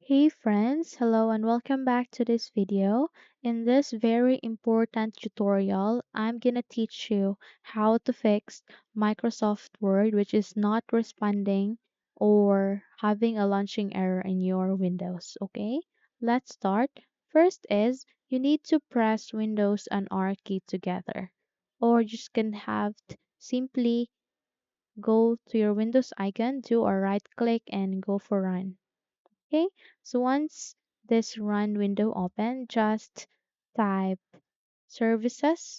Hey friends, hello and welcome back to this video. In this very important tutorial, I'm gonna teach you how to fix Microsoft Word which is not responding or having a launching error in your Windows, okay? Let's start. First is you need to press Windows and R key together or you just can have simply go to your Windows icon, do a right click and go for run. Okay, so once this run window open, just type services.msc,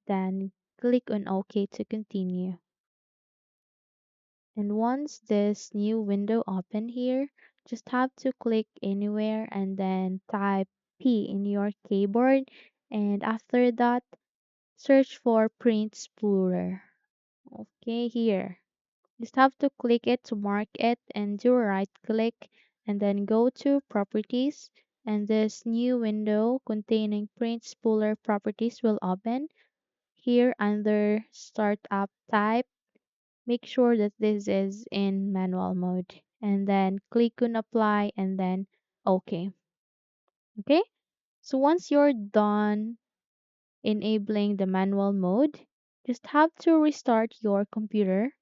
then click on OK to continue. And once this new window open here, just have to click anywhere and then type P in your keyboard. And after that, search for Print Spooler. Okay, here. Just have to click it to mark it and do a right click and then go to properties and this new window containing print spooler properties will open. Here under startup type, make sure that this is in manual mode and then click on apply and then OK. Okay, so once you're done enabling the manual mode, just have to restart your computer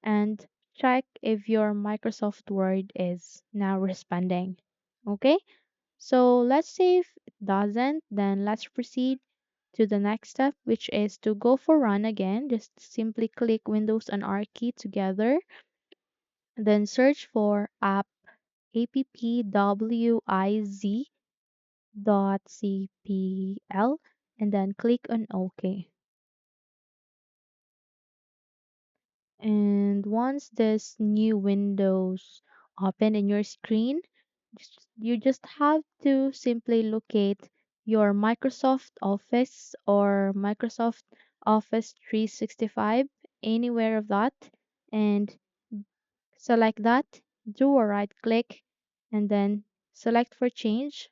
and check if your Microsoft Word is now responding. Okay, so let's say if it doesn't, then let's proceed to the next step, which is to go for run again. Just simply click Windows and R key together, then search for appwiz.cpl and then click on OK. And once this new windows open in your screen, you just have to simply locate your Microsoft Office or Microsoft Office 365, anywhere of that, and select that, do a right click, and then select for change.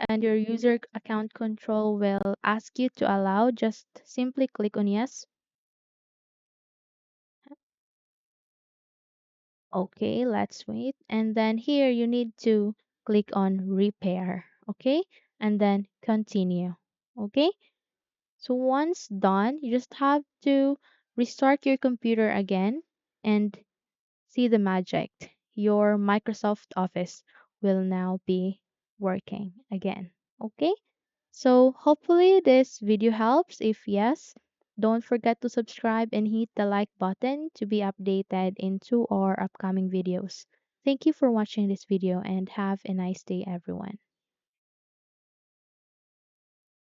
And your user account control will ask you to allow, just simply click on yes. Okay, let's wait. And then here you need to click on repair. Okay, and then continue. Okay, so once done, you just have to restart your computer again and see the magic. Your Microsoft Office will now be working again. Okay, so hopefully this video helps. If yes, don't forget to subscribe and hit the like button to be updated into our upcoming videos. Thank you for watching this video and have a nice day everyone.